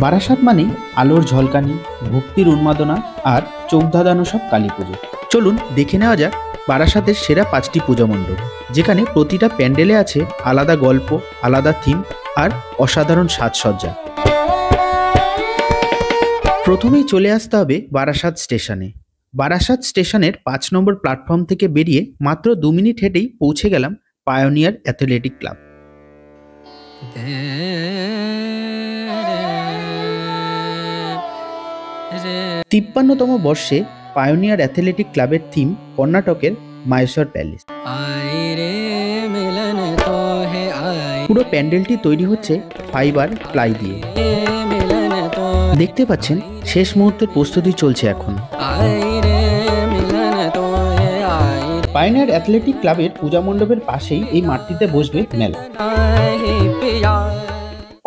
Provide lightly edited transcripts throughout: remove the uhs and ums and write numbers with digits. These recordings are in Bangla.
বারাসাত মানেই আলোর ঝলকানি, ভক্তির উন্মাদনা আর চোখ ধাঁধানো সব কালী পুজো। চলুন দেখে নেওয়া যাক বারাসাতের সেরা 5টি পূজা মণ্ডপ, যেখানে প্রতিটা প্যান্ডেলে আছে আলাদা গল্প, আলাদা থিম আর অসাধারণ সাজসজ্জা। প্রথমেই চলে আসতে হবে বারাসাত স্টেশনে। বারাসাত স্টেশনের 5 নম্বর প্ল্যাটফর্ম থেকে বেরিয়ে মাত্র 2 মিনিট হেঁটেই পৌঁছে গেলাম পায়োনিয়ার অ্যাথলেটিক ক্লাব। 53তম বর্ষে পায়োনিয়ার অ্যাথলেটিক ক্লাবের থিম কর্ণাটকের মাইসোর প্যালেস। পুরো প্যান্ডেলটি তৈরি হচ্ছে ফাইবার প্লাই দিয়ে। দেখতে পাচ্ছেন শেষ মুহূর্তের প্রস্তুতি চলছে এখন। পায়োনিয়ার অ্যাথলেটিক ক্লাবের পূজা মণ্ডপের পাশেই এই মাঠটিতে বসবে মেলা।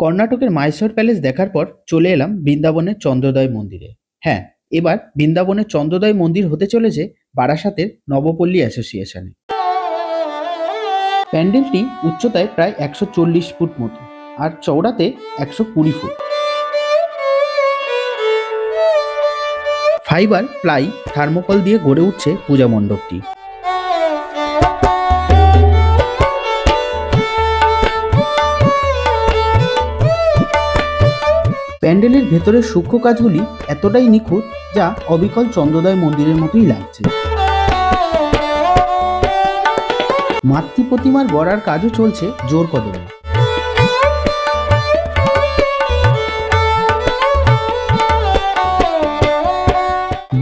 কর্ণাটকের মাইসোর প্যালেস দেখার পর চলে এলাম বৃন্দাবনের চন্দ্রোদয় মন্দিরে। হ্যাঁ, এবার বৃন্দাবনের চন্দ্রোদয় মন্দির হতে চলেছে বারাসাতের নবপল্লী অ্যাসোসিয়েশনে। প্যান্ডেলটি উচ্চতায় প্রায় 140 ফুট মতো আর চওড়াতে 120 ফুট। ফাইবার প্লাই থার্মোকল দিয়ে গড়ে উঠছে পূজা মণ্ডপটি। প্যান্ডেলের ভেতরের সূক্ষ্ম কাজগুলি এতটাই নিখুঁত যা অবিকল চন্দ্রোদয় মন্দিরের মতোই লাগছে। মাতৃ প্রতিমার গড়ার কাজও চলছে জোর কদমে।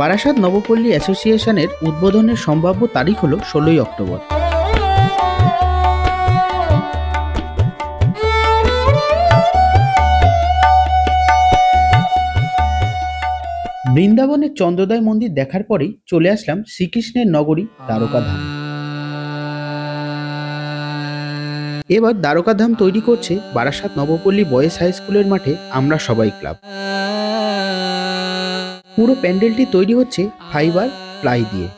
বারাসাত নবপল্লী অ্যাসোসিয়েশনের উদ্বোধনের সম্ভাব্য তারিখ হল 16 অক্টোবর। বৃন্দাবনের চন্দ্রোদয় মন্দির দেখার পরেই চলে আসলাম শ্রীকৃষ্ণের নগরী দ্বারকাধাম। এবার দ্বারকাধাম তৈরি করছে বারাসাত নবপল্লী বয়েজ হাই স্কুলের মাঠে আমরা সবাই ক্লাব। পুরো প্যান্ডেলটি তৈরি হচ্ছে ফাইবার প্লাই দিয়ে।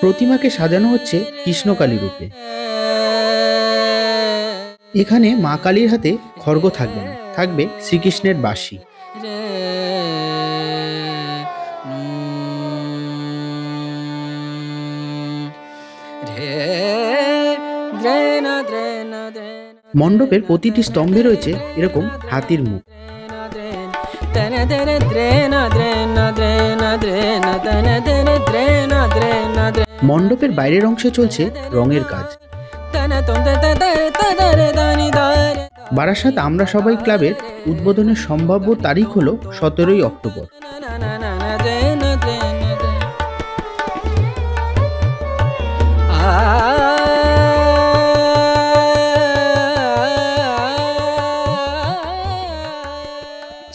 প্রতিমাকে সাজানো হচ্ছে কৃষ্ণকালী রূপে। এখানে মা কালীর হাতে খড়গ থাকবে না, থাকবে শ্রীকৃষ্ণের বাঁশি। মণ্ডপের প্রতিটি স্তম্ভে রয়েছে এরকম হাতির মুখ। মণ্ডপের বাইরের অংশে চলছে রঙের কাজ। বারাসাত আমরা সবাই ক্লাবের উদ্বোধনের সম্ভাব্য তারিখ হলো 17 অক্টোবর।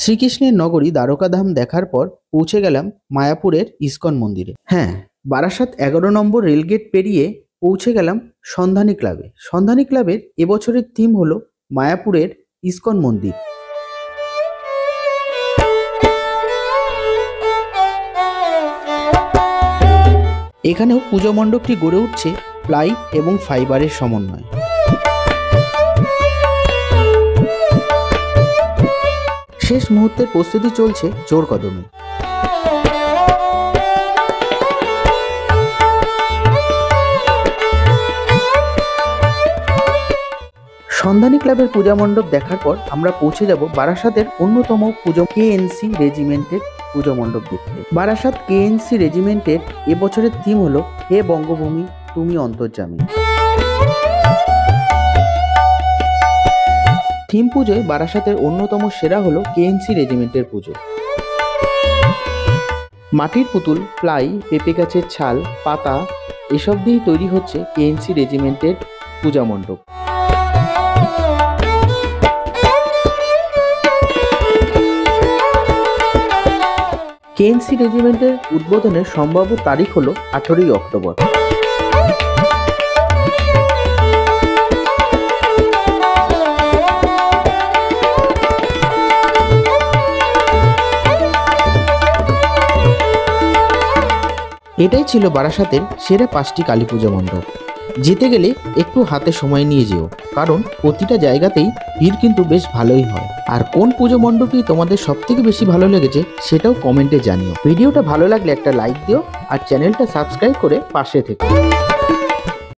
শ্রীকৃষ্ণের নগরী দ্বারকাধাম দেখার পর পৌঁছে গেলাম মায়াপুরের ইস্কন মন্দিরে। হ্যাঁ, বারাসাত 11 নম্বর রেলগেট পেরিয়ে পৌঁছে গেলাম সন্ধানী ক্লাবে। সন্ধানী ক্লাবের এবছরের থিম হলো মায়াপুরের ইস্কন মন্দির। এখানেও পুজো মণ্ডপটি গড়ে উঠছে প্লাই এবং ফাইবারের সমন্বয়। শেষ মুহূর্তের প্রস্তুতি চলছে জোর কদমে। সন্ধানী ক্লাবের পূজা মণ্ডপ দেখার পর আমরা পৌঁছে যাব বারাসাতের অন্যতম পুজো কেএনসি রেজিমেন্টের পুজো মণ্ডপ দেখতে। বারাসাত কেএনসি রেজিমেন্টের এবছরের থিম হলো হে বঙ্গভূমি তুমি অন্তর্যামী। থিম পুজোয় বারাসাতের অন্যতম সেরা হলো কেএনসি রেজিমেন্টের পুজো। মাটির পুতুল, প্লাই, পেঁপে গাছের ছাল, পাতা এসব দিয়েই তৈরি হচ্ছে কেএনসি রেজিমেন্টের পূজা মণ্ডপ। কেএনসি রেজিমেন্টের উদ্বোধনের সম্ভাব্য তারিখ হলো 18 অক্টোবর। এটাই ছিল বারাসাতের সেরা 5টি কালী পুজো মণ্ডপ। যেতে গেলে একটু হাতে সময় নিয়ে যেও, কারণ প্রতিটা জায়গাতেই ভিড় কিন্তু বেশ ভালোই হয়। আর কোন পুজো মণ্ডপটি তোমাদের সবথেকে বেশি ভালো লেগেছে সেটাও কমেন্টে জানিও। ভিডিওটা ভালো লাগলে একটা লাইক দিও আর চ্যানেলটা সাবস্ক্রাইব করে পাশে থেকো।